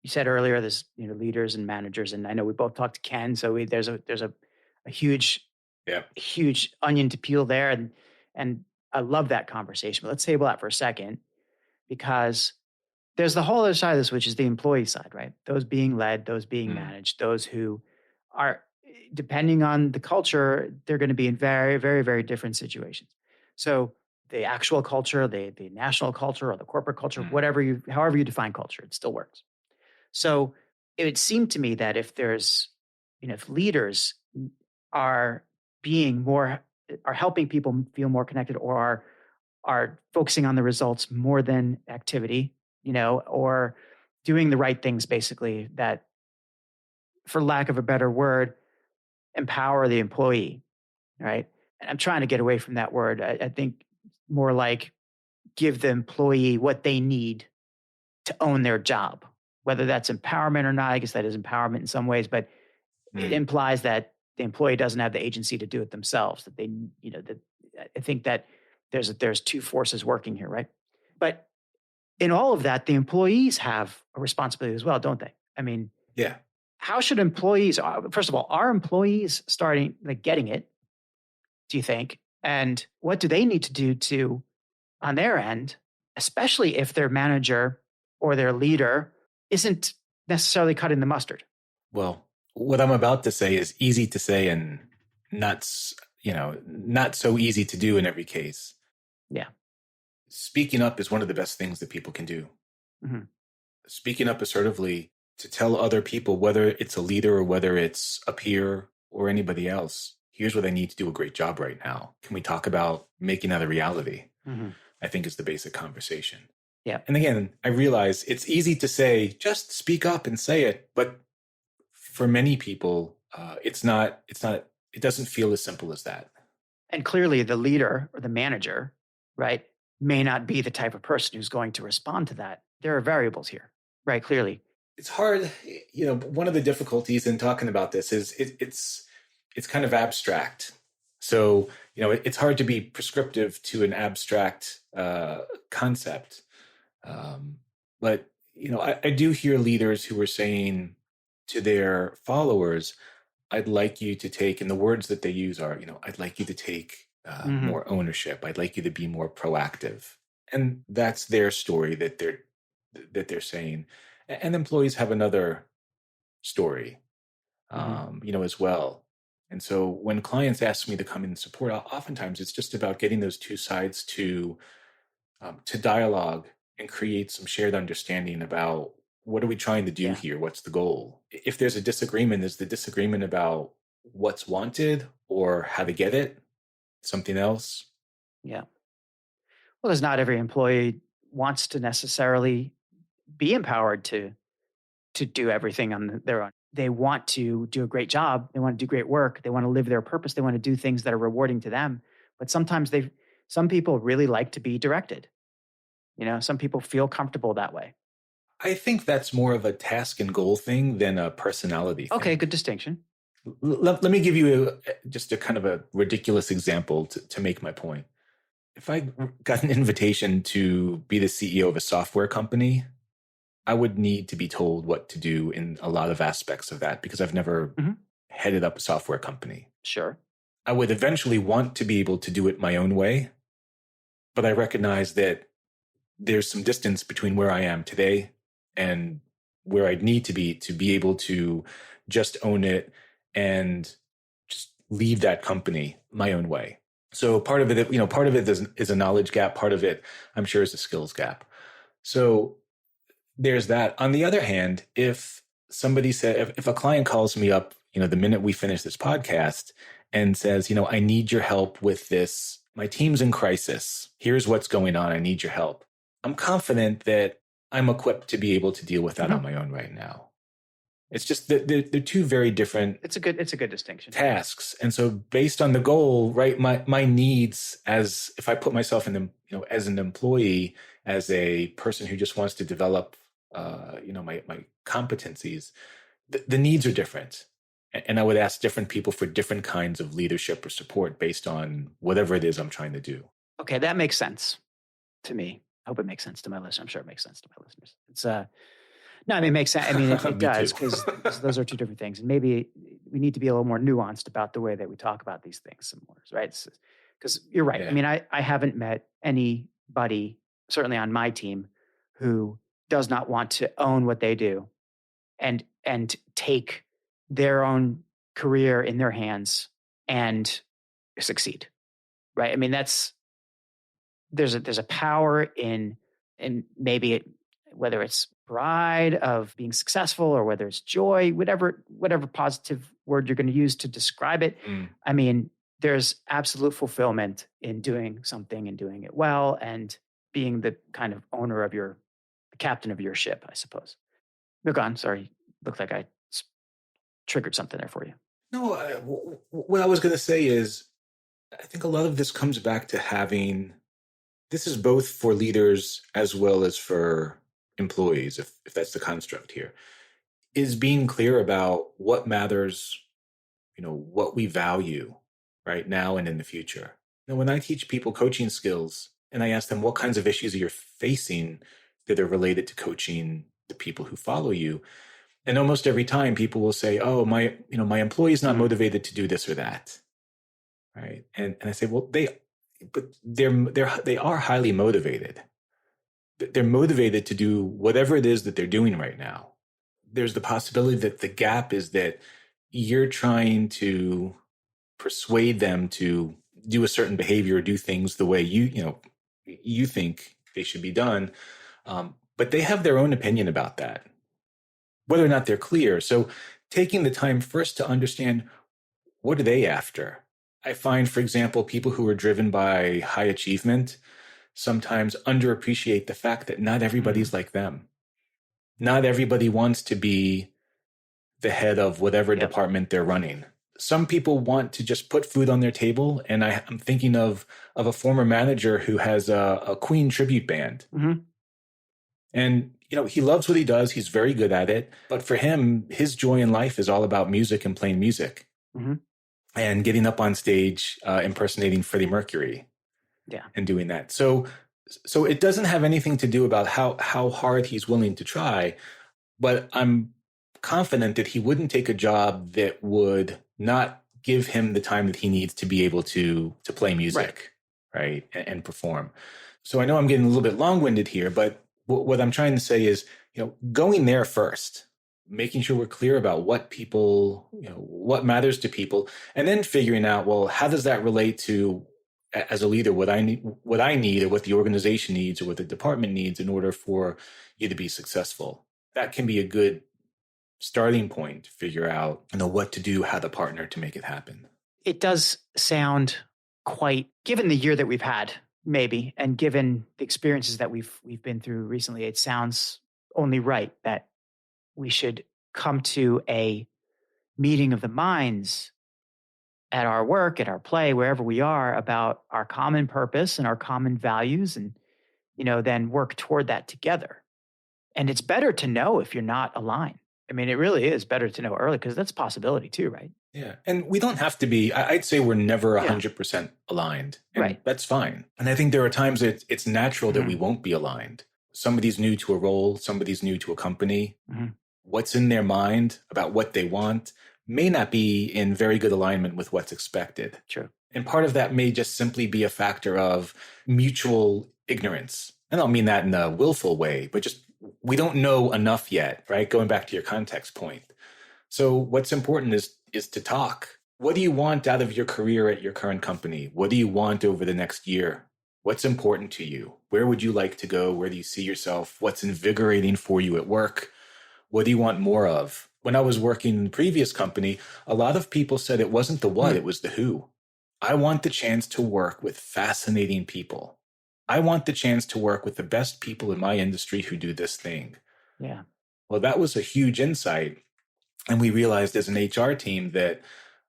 said earlier, there's, leaders and managers. And I know we both talked to Ken. So there's a huge onion to peel there. And I love that conversation, but let's table that for a second, because there's the whole other side of this, which is the employee side, right? Those being led, those being managed, those who are, depending on the culture, they're going to be in very, very, very different situations. So the actual culture, the national culture, or the corporate culture, however you define culture, it still works. So it would seem to me that if there's, if leaders are helping people feel more connected, or are focusing on the results more than activity, or doing the right things, basically, that, for lack of a better word, empower the employee, right? And I'm trying to get away from that word. I think more like give the employee what they need to own their job, whether that's empowerment or not. I guess that is empowerment in some ways, but it implies that the employee doesn't have the agency to do it themselves, that they, that I think that there's two forces working here, right? But in all of that, the employees have a responsibility as well, don't they? I mean, yeah. How should employees, first of all, are employees starting, getting it, do you think? And what do they need to do on their end, especially if their manager or their leader isn't necessarily cutting the mustard? Well, what I'm about to say is easy to say and not so easy to do in every case. Yeah. Speaking up is one of the best things that people can do. Speaking up assertively to tell other people, whether it's a leader or whether it's a peer or anybody else, here's what I need to do a great job right now. Can we talk about making that a reality? I think is the basic conversation. Yeah. And again, I realize it's easy to say, just speak up and say it. But for many people, it doesn't feel as simple as that. And clearly the leader or the manager, right, may not be the type of person who's going to respond to that. There are variables here, right? Clearly. It's hard. One of the difficulties in talking about this is it's kind of abstract. So, it's hard to be prescriptive to an abstract concept. But, I do hear leaders who are saying, to their followers, I'd like you to take, and the words that they use are, I'd like you to take more ownership. I'd like you to be more proactive. And that's their story that they're saying. And employees have another story, as well. And so when clients ask me to come in and support, oftentimes it's just about getting those two sides to dialogue and create some shared understanding about what are we trying to do here? What's the goal? If there's a disagreement, is the disagreement about what's wanted or how to get it? Something else? Yeah. Well, there's not every employee wants to necessarily be empowered to do everything on their own. They want to do a great job. They want to do great work. They want to live their purpose. They want to do things that are rewarding to them. But sometimes some people really like to be directed. Some people feel comfortable that way. I think that's more of a task and goal thing than a personality thing. Okay, good distinction. Let me give you just a kind of a ridiculous example to make my point. If I got an invitation to be the CEO of a software company, I would need to be told what to do in a lot of aspects of that because I've never headed up a software company. Sure. I would eventually want to be able to do it my own way, but I recognize that there's some distance between where I am today and where I'd need to be able to just own it and just leave that company my own way. So part of it is a knowledge gap. Part of it, I'm sure, is a skills gap. So there's that. On the other hand, if somebody said, if a client calls me up, the minute we finish this podcast and says, I need your help with this. My team's in crisis. Here's what's going on. I need your help. I'm confident that I'm equipped to be able to deal with that on my own right now. It's just that they're two very different. It's a good distinction. Tasks, and so based on the goal, right? My needs, as if I put myself in them, as an employee, as a person who just wants to develop, my competencies, the needs are different, and I would ask different people for different kinds of leadership or support based on whatever it is I'm trying to do. Okay, that makes sense to me. I hope it makes sense to my listeners. I'm sure it makes sense to my listeners. It's no, I mean, it makes sense. I mean, it does because those are two different things. And maybe we need to be a little more nuanced about the way that we talk about these things, right? Because you're right. Yeah. I mean, I haven't met anybody, certainly on my team, who does not want to own what they do and take their own career in their hands and succeed, right? I mean, there's a power in maybe whether it's pride of being successful or whether it's joy, whatever positive word you're going to use to describe it. I mean, there's absolute fulfillment in doing something and doing it well and being the kind of owner of the captain of your ship, I suppose. No, go on. Sorry. Looked like I triggered something there for you. No, what I was going to say is I think a lot of this comes back to this is both for leaders as well as for employees, if that's the construct here, is being clear about what matters, what we value right now and in the future. When I teach people coaching skills and I ask them what kinds of issues you're facing that are related to coaching the people who follow you, and almost every time people will say, oh, my employee is not motivated to do this or that. Right. And I say, well, they are highly motivated. They're motivated to do whatever it is that they're doing right now. There's the possibility that the gap is that you're trying to persuade them to do a certain behavior or do things the way you think they should be done. But they have their own opinion about that, whether or not they're clear. So taking the time first to understand, what are they after? I find, for example, people who are driven by high achievement sometimes underappreciate the fact that not everybody's like them. Not everybody wants to be the head of whatever department they're running. Some people want to just put food on their table. And I'm thinking of a former manager who has a Queen tribute band. Mm-hmm. And, he loves what he does. He's very good at it. But for him, his joy in life is all about music and playing music. Mm-hmm. And getting up on stage, impersonating Freddie Mercury. Yeah. And doing that. So it doesn't have anything to do about how hard he's willing to try, but I'm confident that he wouldn't take a job that would not give him the time that he needs to be able to play music, right? And perform. So I know I'm getting a little bit long-winded here, but what I'm trying to say is, going there first, making sure we're clear about what people, what matters to people, and then figuring out, well, how does that relate to, as a leader, what I need, or what the organization needs, or what the department needs in order for you to be successful. That can be a good starting point to figure out, what to do, how to partner to make it happen. It does sound quite, given the year that we've had, maybe, and given the experiences that we've been through recently, it sounds only right that we should come to a meeting of the minds at our work, at our play, wherever we are, about our common purpose and our common values, and then work toward that together. And it's better to know if you're not aligned. I mean, it really is better to know early, because that's a possibility too, right? Yeah. And we don't have to be, I'd say we're never 100% aligned. And right. That's fine. And I think there are times it's natural that we won't be aligned. Somebody's new to a role, somebody's new to a company. What's in their mind about what they want may not be in very good alignment with what's expected. True. And part of that may just simply be a factor of mutual ignorance. I don't mean that in a willful way, but just we don't know enough yet, right? Going back to your context point. So what's important is to talk. What do you want out of your career at your current company? What do you want over the next year? What's important to you? Where would you like to go? Where do you see yourself? What's invigorating for you at work? What do you want more of? When I was working in the previous company, a lot of people said it wasn't the what, it was the who. I want the chance to work with fascinating people. I want the chance to work with the best people in my industry who do this thing. Yeah. Well, that was a huge insight. And we realized as an HR team that,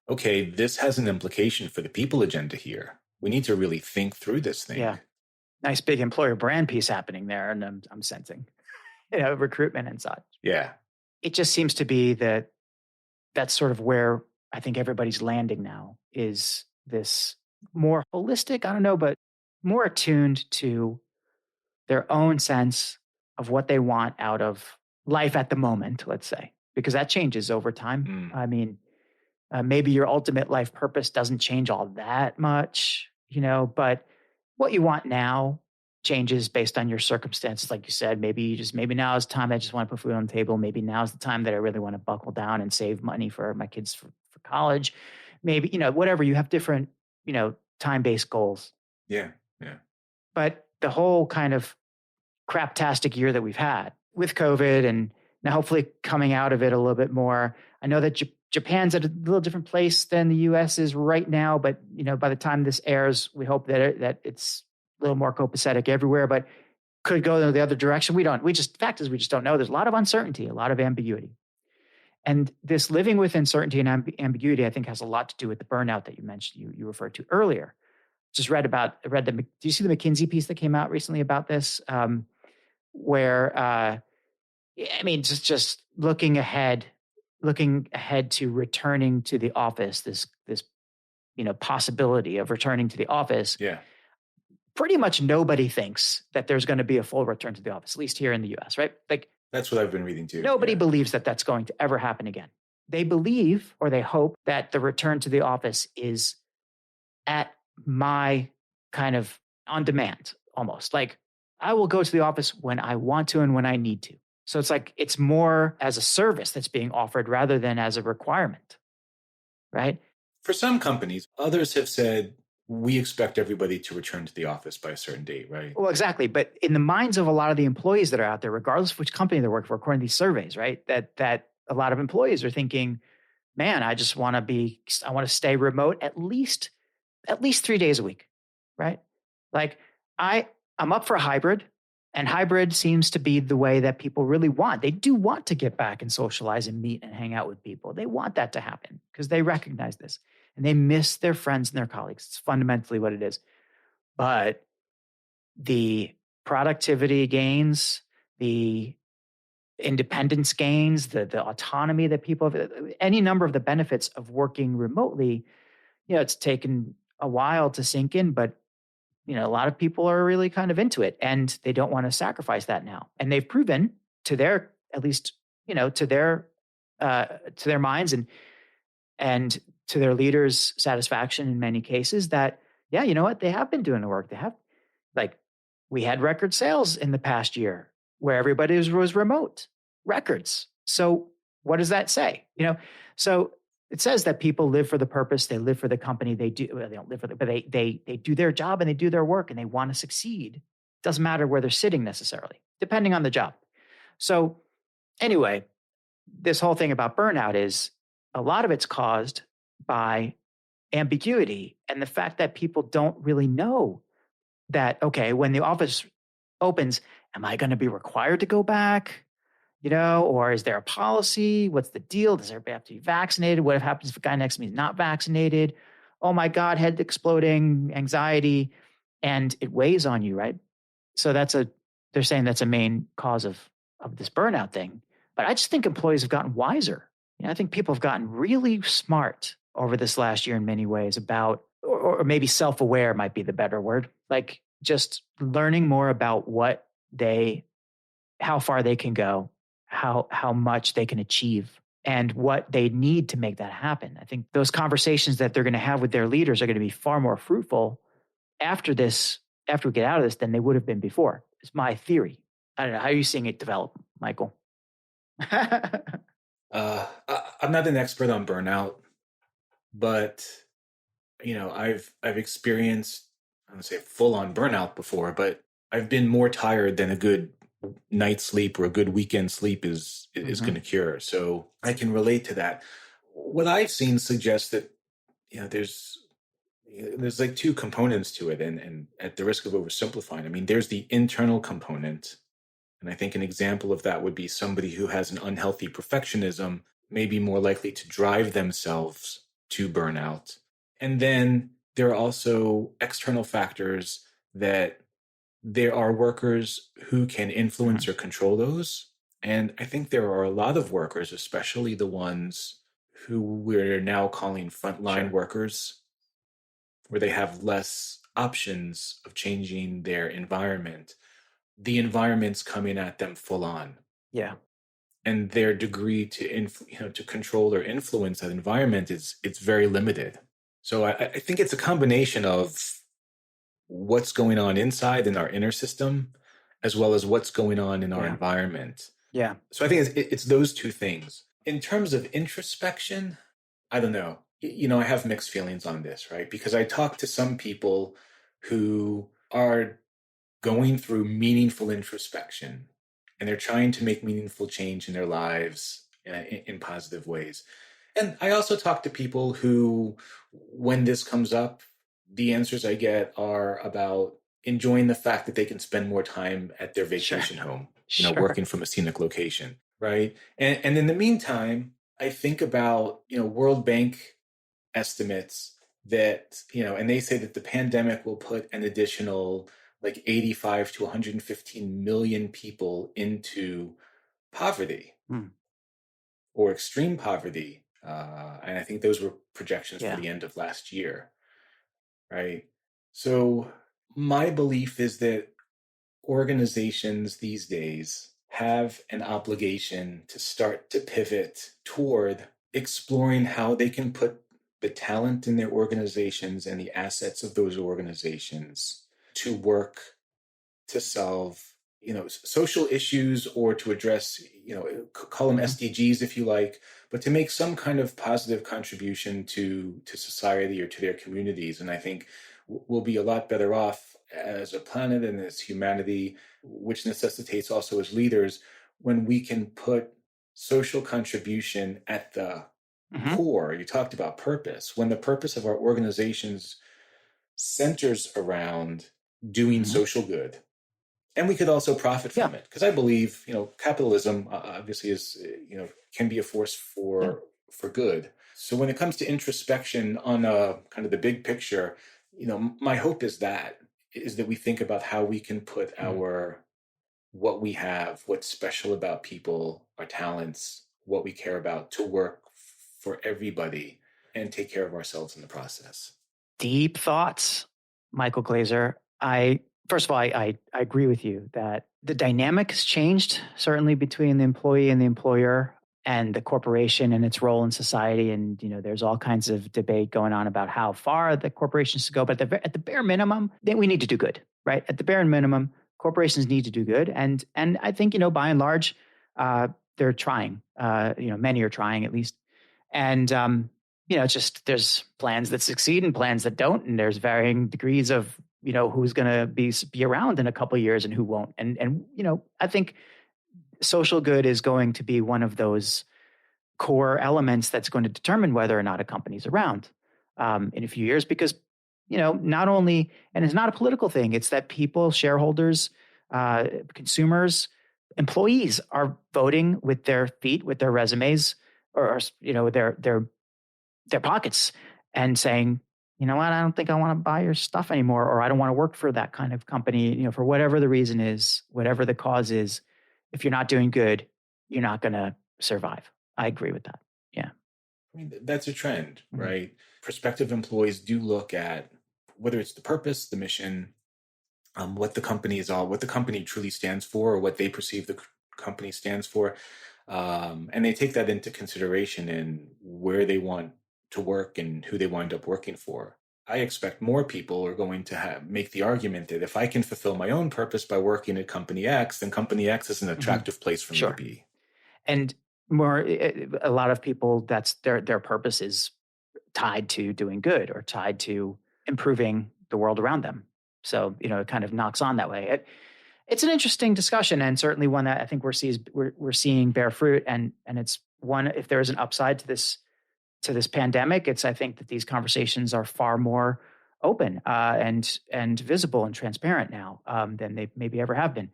okay, this has an implication for the people agenda here. We need to really think through this thing. Yeah. Nice big employer brand piece happening there. And I'm sensing, recruitment and such. Yeah. It just seems to be that that's sort of where I think everybody's landing now, is this more holistic, I don't know, but more attuned to their own sense of what they want out of life at the moment, let's say, because that changes over time. I mean, maybe your ultimate life purpose doesn't change all that much, but what you want now changes based on your circumstances. Like you said, maybe now is the time I just want to put food on the table. Maybe now is the time that I really want to buckle down and save money for my kids for college. Maybe, whatever. You have different, time-based goals. Yeah. Yeah. But the whole kind of craptastic year that we've had with COVID, and now hopefully coming out of it a little bit more. I know that Japan's at a little different place than the US is right now, but by the time this airs, we hope that it's a little more copacetic everywhere, but could go the other direction. The fact is we just don't know. There's a lot of uncertainty, a lot of ambiguity. And this living with uncertainty and ambiguity, I think, has a lot to do with the burnout that you mentioned, you referred to earlier. Do you see the McKinsey piece that came out recently about this? Where, just looking ahead to returning to the office, this possibility of returning to the office. Yeah. Pretty much nobody thinks that there's going to be a full return to the office, at least here in the US, right? Like, that's what I've been reading too. Nobody believes that that's going to ever happen again. They believe, or they hope, that the return to the office is at my kind of on demand, almost. Like, I will go to the office when I want to and when I need to. So it's like, it's more as a service that's being offered rather than as a requirement, right? For some companies, others have said, we expect everybody to return to the office by a certain date, right? Well, exactly. But in the minds of a lot of the employees that are out there, regardless of which company they're working for, according to these surveys, right, that a lot of employees are thinking, man, I want to stay remote at least 3 days a week, right? Like, I'm up for a hybrid, and hybrid seems to be the way that people really want. They do want to get back and socialize and meet and hang out with people. They want that to happen because they recognize this. And they miss their friends and their colleagues. It's fundamentally what it is. But the productivity gains, the independence gains, the autonomy that people have, any number of the benefits of working remotely, it's taken a while to sink in, but a lot of people are really kind of into it, and they don't want to sacrifice that now. And they've proven to their, at least, to their to their minds and to their leaders' satisfaction in many cases that, yeah, you know what? They have been doing the work. They have, like, we had record sales in the past year where everybody was remote, records. So what does that say? So it says that people live for the purpose. They live for the company. They do. Well, they don't live for the, but they do their job and they do their work and they want to succeed. Doesn't matter where they're sitting necessarily, depending on the job. So anyway, this whole thing about burnout is a lot of it's caused by ambiguity and the fact that people don't really know that, okay, when the office opens, am I going to be required to go back? Or is there a policy? What's the deal? Does everybody have to be vaccinated? What happens if a guy next to me is not vaccinated? Oh my God, head exploding, anxiety, and it weighs on you, right? So they're saying that's a main cause of this burnout thing. But I just think employees have gotten wiser. I think people have gotten really smart over this last year in many ways about, or maybe self-aware might be the better word, like just learning more about how far they can go, how much they can achieve, and what they need to make that happen. I think those conversations that they're going to have with their leaders are going to be far more fruitful after we get out of this than they would have been before. It's my theory. I don't know. How are you seeing it develop, Michael? I'm not an expert on burnout, but I've experienced, I don't say full-on burnout before, but I've been more tired than a good night's sleep or a good weekend sleep is going to cure. So I can relate to that. What I've seen suggests that there's like two components to it, and at the risk of oversimplifying, I mean, there's the internal component. And I think an example of that would be somebody who has an unhealthy perfectionism may be more likely to drive themselves to burnout. And then there are also external factors that there are workers who can influence or control those. And I think there are a lot of workers, especially the ones who we're now calling frontline workers, where they have less options of changing their environment. The environment's coming at them full on. Yeah. And their degree to to control or influence that environment it's very limited. So I think it's a combination of what's going on inside in our inner system, as well as what's going on in our environment. Yeah. So I think it's those two things. In terms of introspection, I don't know. I have mixed feelings on this, right? Because I talk to some people who are going through meaningful introspection and they're trying to make meaningful change in their lives in positive ways. And I also talk to people who, when this comes up, the answers I get are about enjoying the fact that they can spend more time at their vacation home, working from a scenic location, right? And in the meantime, I think about, World Bank estimates that, and they say that the pandemic will put an additional like 85 to 115 million people into poverty or extreme poverty. And I think those were projections for the end of last year, right? So my belief is that organizations these days have an obligation to start to pivot toward exploring how they can put the talent in their organizations and the assets of those organizations to work to solve, social issues or to address, call them SDGs if you like, but to make some kind of positive contribution to society or to their communities. And I think we'll be a lot better off as a planet and as humanity, which necessitates also as leaders, when we can put social contribution at the core. You talked about purpose. When the purpose of our organizations centers around doing social good, and we could also profit from it, because I believe capitalism obviously is can be a force for good. So when it comes to introspection on kind of the big picture, my hope is that we think about how we can put what we have, what's special about people, our talents, what we care about, to work for everybody and take care of ourselves in the process. Deep thoughts, Michael Glazer. First of all, I agree with you that the dynamic has changed, certainly between the employee and the employer. and the corporation and its role in society. And, there's all kinds of debate going on about how far the corporations should go. But at the bare minimum, then we need to do good, right? At the bare minimum, corporations need to do good. And I think, by and large, they're trying, many are trying at least. And, it's just, there's plans that succeed and plans that don't. And there's varying degrees of, who's going to be around in a couple of years and who won't. And, I think social good is going to be one of those core elements that's going to determine whether or not a company's around in a few years, because, not only, and it's not a political thing, it's that people, shareholders, consumers, employees are voting with their feet, with their resumes, or their pockets, and saying, you know what, I don't think I want to buy your stuff anymore, or I don't want to work for that kind of company, for whatever the reason is, whatever the cause is. If you're not doing good, you're not going to survive. I agree with that. Yeah. I mean, that's a trend, right? Prospective employees do look at whether it's the purpose, the mission, what the company is all, what the company truly stands for, or what they perceive the company stands for. And they take that into consideration in where they want to work and who they wind up working for. I expect more people are going to make the argument that if I can fulfill my own purpose by working at company X, then company X is an attractive place for me to be. And a lot of people, that's their purpose is tied to doing good or tied to improving the world around them. So, it kind of knocks on that way. It's an interesting discussion, and certainly one that I think we're seeing bear fruit. And it's one, if there is an upside to this pandemic, I think that these conversations are far more open and visible and transparent now than they maybe ever have been.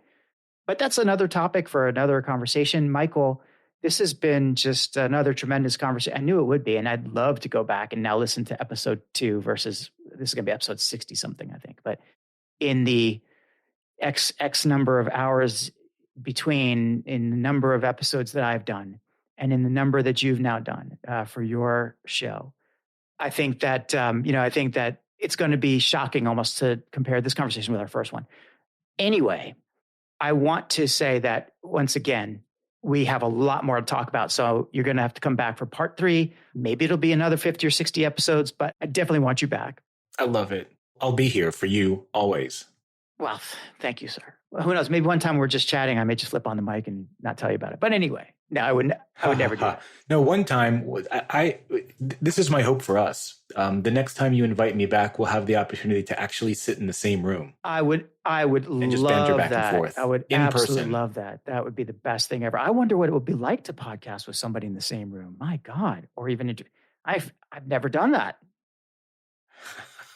But that's another topic for another conversation. Michael, this has been just another tremendous conversation. I knew it would be, and I'd love to go back and now listen to episode 2 versus, this is going to be episode 60 something, I think. But in the X number of hours between, in the number of episodes that I've done and in the number that you've now done for your show, I think that, I think that it's going to be shocking almost to compare this conversation with our first one. Anyway, I want to say that once again, we have a lot more to talk about. So you're going to have to come back for part 3. Maybe it'll be another 50 or 60 episodes, but I definitely want you back. I love it. I'll be here for you always. Well, thank you, sir. Well, who knows? Maybe one time we're just chatting, I may just flip on the mic and not tell you about it. But anyway, no, I would never do that. No, one time, this is my hope for us. The next time you invite me back, we'll have the opportunity to actually sit in the same room. I would and just banter back and forth. I would absolutely love that. That would be the best thing ever. I wonder what it would be like to podcast with somebody in the same room. My God. Or even, I've never done that.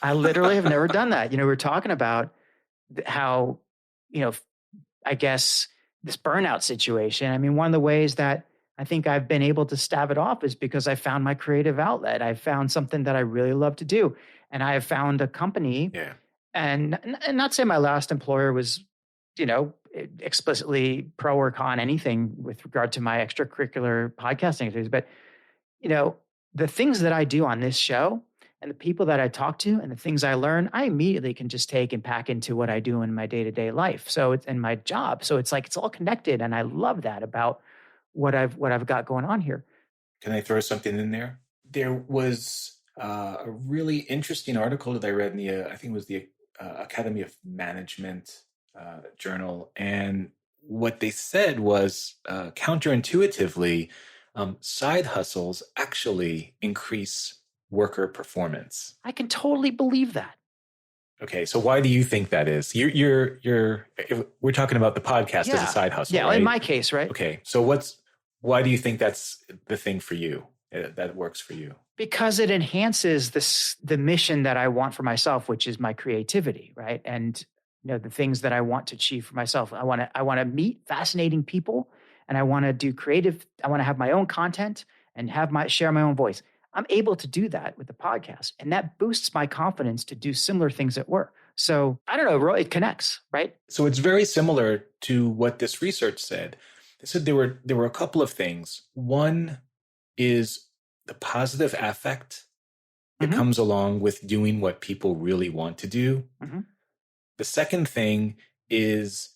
I literally have never done that. We're talking about how, I guess this burnout situation. I mean, one of the ways that I think I've been able to stave it off is because I found my creative outlet. I found something that I really love to do. And I have found a company. Yeah. And not say my last employer was, explicitly pro or con anything with regard to my extracurricular podcasting activities. But, the things that I do on this show and the people that I talk to and the things I learn, I immediately can just take and pack into what I do in my day-to-day life. So it's in my job. So it's like, it's all connected. And I love that about what I've got going on here. Can I throw something in there? There was a really interesting article that I read in the, I think it was the Academy of Management journal. And what they said was counterintuitively, side hustles actually increase worker performance. I can totally believe that. Okay, so why do you think that is? We're talking about the podcast as a side hustle. Yeah, right? In my case, right? Okay, so why do you think that's the thing for you that works for you? Because it enhances the mission that I want for myself, which is my creativity, right? And the things that I want to achieve for myself. I want to meet fascinating people, and I want to do creative. I want to have my own content and share my own voice. I'm able to do that with the podcast, and that boosts my confidence to do similar things at work. So I don't know, it connects, right? So it's very similar to what this research said. They said there were a couple of things. One is the positive affect that comes along with doing what people really want to do. Mm-hmm. The second thing is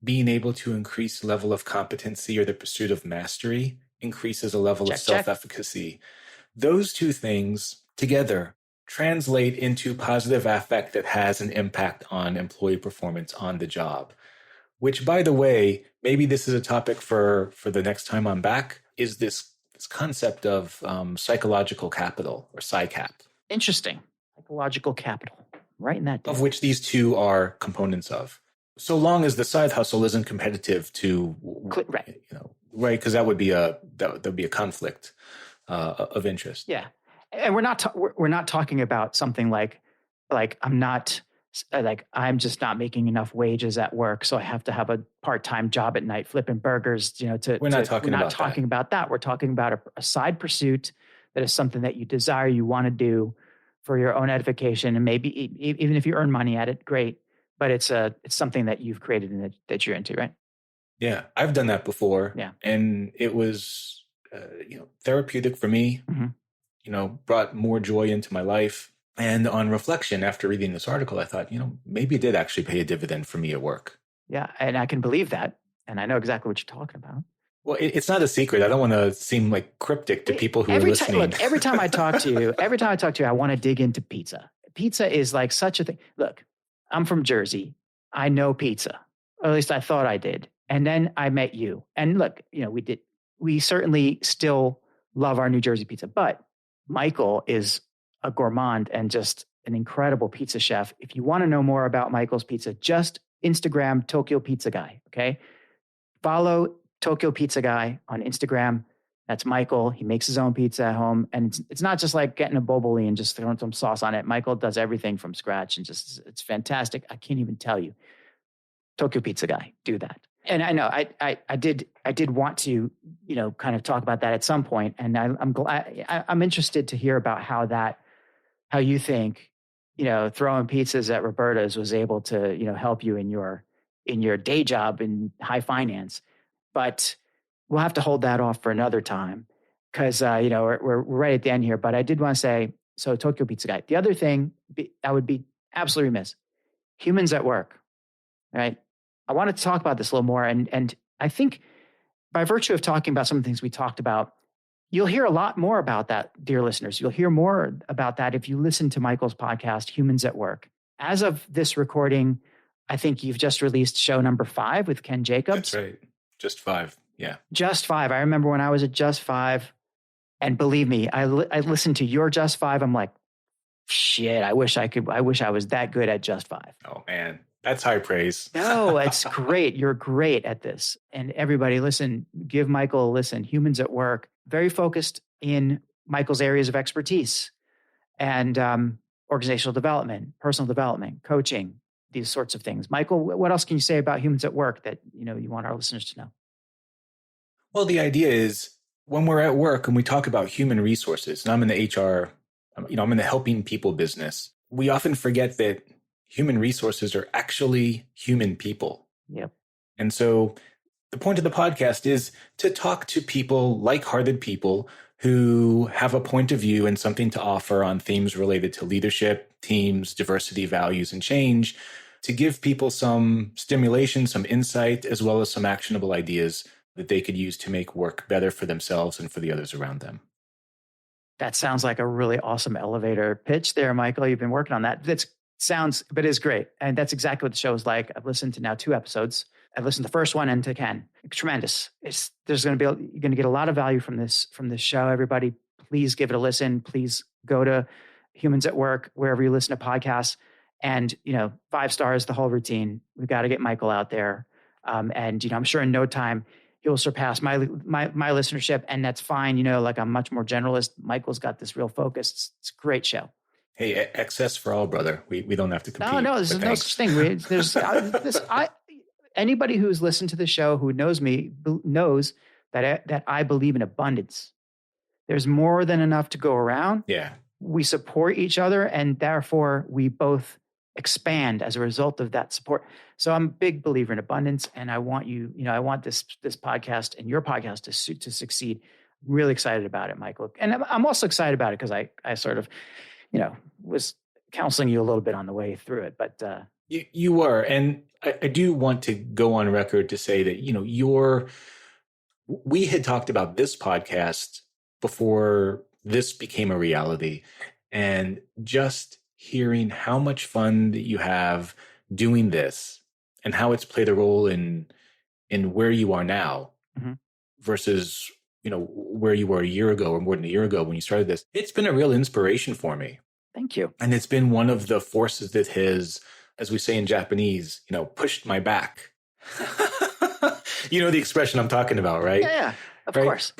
being able to increase level of competency or the pursuit of mastery increases a level of Check. self-efficacy. Those two things together translate into positive affect that has an impact on employee performance on the job. Which, by the way, maybe this is a topic for the next time I'm back, is this concept of psychological capital, or PsyCap. Interesting. Psychological capital. Right in that down. Of which these two are components of. So long as the side hustle isn't competitive to, right, right, because that would be a conflict of interest. Yeah, and we're not talking about something like I'm just not making enough wages at work, so I have to have a part-time job at night flipping burgers. We're not talking about that. We're talking about a side pursuit that is something that you desire, you want to do for your own edification, and maybe even if you earn money at it, great. But it's something that you've created and that you're into, right? Yeah, I've done that before. Yeah, and it was therapeutic for me. Mm-hmm. Brought more joy into my life. And on reflection, after reading this article, I thought, maybe it did actually pay a dividend for me at work. Yeah, and I can believe that, and I know exactly what you're talking about. Well, it's not a secret. I don't want to seem like cryptic to people who are listening. Look, every time I talk to you, I want to dig into pizza. Pizza is like such a thing. Look, I'm from Jersey. I know pizza, or at least I thought I did. And then I met you. And look, we certainly still love our New Jersey pizza, but Michael is a gourmand and just an incredible pizza chef. If you want to know more about Michael's pizza, just Instagram Tokyo Pizza Guy. Okay. Follow Tokyo Pizza Guy on Instagram. That's Michael. He makes his own pizza at home. And it's not just like getting a boboli and just throwing some sauce on it. Michael does everything from scratch and it's fantastic. I can't even tell you. Tokyo Pizza Guy, do that. And I know I did want to, kind of talk about that at some point. And I'm glad, I'm interested to hear about how you think, throwing pizzas at Roberta's was able to, help you in your day job in high finance. But we'll have to hold that off for another time because, we're right at the end here. But I did want to say, so Tokyo Pizza Guy. The other thing I would be absolutely remiss, humans at work, right? I wanted to talk about this a little more. And I think by virtue of talking about some of the things we talked about, you'll hear a lot more about that, dear listeners. You'll hear more about that if you listen to Michael's podcast, Humans at Work. As of this recording, I think you've just released show number 5 with Ken Jacobs. That's right. Just 5. Yeah. Just 5. I remember when I was at Just 5, and believe me, I listened to your Just 5. I'm like, shit, I wish I was that good at Just 5. Oh man, that's high praise. No, it's great. You're great at this. And everybody listen, give Michael a listen. Humans at Work, very focused in Michael's areas of expertise and organizational development, personal development, coaching, these sorts of things. Michael, what else can you say about Humans at Work that you want our listeners to know? Well, the idea is when we're at work and we talk about human resources, and I'm in the HR, I'm in the helping people business, we often forget that human resources are actually human people. Yep. And so the point of the podcast is to talk to people, like-hearted people who have a point of view and something to offer on themes related to leadership, teams, diversity, values, and change, to give people some stimulation, some insight, as well as some actionable ideas that they could use to make work better for themselves and for the others around them. That sounds like a really awesome elevator pitch there, Michael. You've been working on that. But it's great. And that's exactly what the show is like. I've listened to now 2 episodes. I've listened to the first one and to Ken. Tremendous. You're going to get a lot of value from this show. Everybody, please give it a listen. Please go to Humans at Work, wherever you listen to podcasts. And, 5 stars, the whole routine. We've got to get Michael out there. And, I'm sure in no time, he will surpass my listenership. And that's fine. Like I'm much more generalist. Michael's got this real focus. It's a great show. Hey, excess for all, brother. We don't have to compete. No, there's no such thing. Anybody who's listened to the show who knows me knows that I believe in abundance. There's more than enough to go around. Yeah. We support each other, and therefore we both expand as a result of that support. So I'm a big believer in abundance, and I want I want this podcast and your podcast to succeed. I'm really excited about it, Michael. And I'm also excited about it because I sort of, was counseling you a little bit on the way through it, but you were, and I do want to go on record to say that your we had talked about this podcast before this became a reality, and just hearing how much fun that you have doing this and how it's played a role in where you are now versus, where you were a year ago or more than a year ago when you started this. It's been a real inspiration for me. Thank you. And it's been one of the forces that has, as we say in Japanese, pushed my back. You know the expression I'm talking about, right? Yeah, of right? course.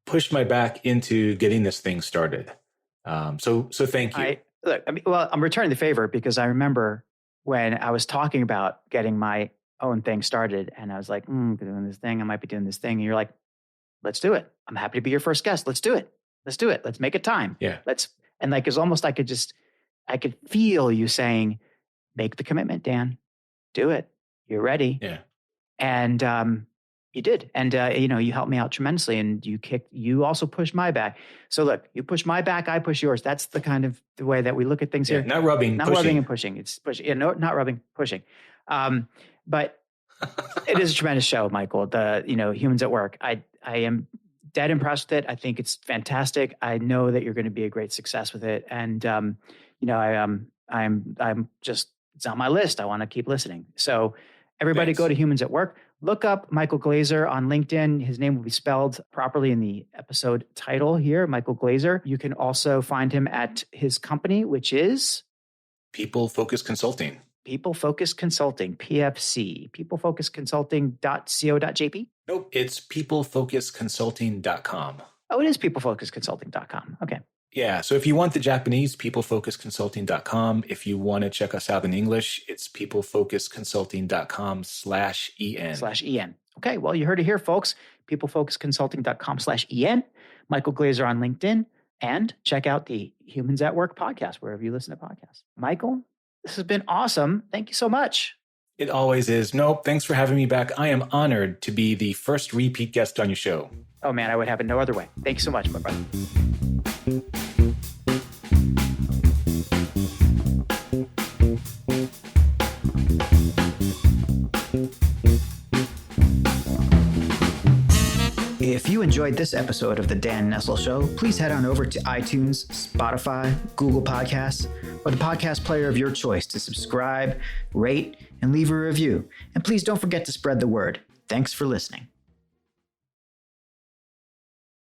Push my back into getting this thing started. So thank you. I'm returning the favor because I remember when I was talking about getting my own thing started, and I was like, doing this thing, I might be doing this thing, and you're like, let's do it. I'm happy to be your first guest. Let's do it. Let's make it time. Yeah. And like, it's almost like I could feel you saying, make the commitment, Dan. Do it. You're ready. Yeah. And you did. And, you helped me out tremendously, and you also pushed my back. So look, you push my back, I push yours. That's the kind of the way that we look at things here. Not rubbing, not pushing. rubbing and pushing. It's pushing. Yeah, no, not rubbing, pushing. But it is a tremendous show, Michael. The, Humans at Work. I am dead impressed with it. I think it's fantastic. I know that you're going to be a great success with it. And, I'm just, it's on my list. I want to keep listening. So everybody go to Humans at Work. Look up Michael Glazer on LinkedIn. His name will be spelled properly in the episode title here, Michael Glazer. You can also find him at his company, which is People Focus Consulting. People Focus Consulting, PFC, peoplefocusconsulting.co.jp. Nope, it's peoplefocusconsulting.com. Oh, it is peoplefocusconsulting.com. Okay. Yeah, so if you want the Japanese, peoplefocusconsulting.com. If you want to check us out in English, it's peoplefocusconsulting.com/en. Okay, well, you heard it here, folks. peoplefocusconsulting.com/en. Michael Glazer on LinkedIn. And check out the Humans at Work podcast, wherever you listen to podcasts. Michael, this has been awesome. Thank you so much. It always is. Nope, thanks for having me back. I am honored to be the first repeat guest on your show. Oh, man, I would have it no other way. Thank you so much, my brother. If you enjoyed this episode of The Dan Nessel Show, please head on over to iTunes, Spotify, Google Podcasts, or the podcast player of your choice to subscribe, rate, and leave a review. And please don't forget to spread the word. Thanks for listening.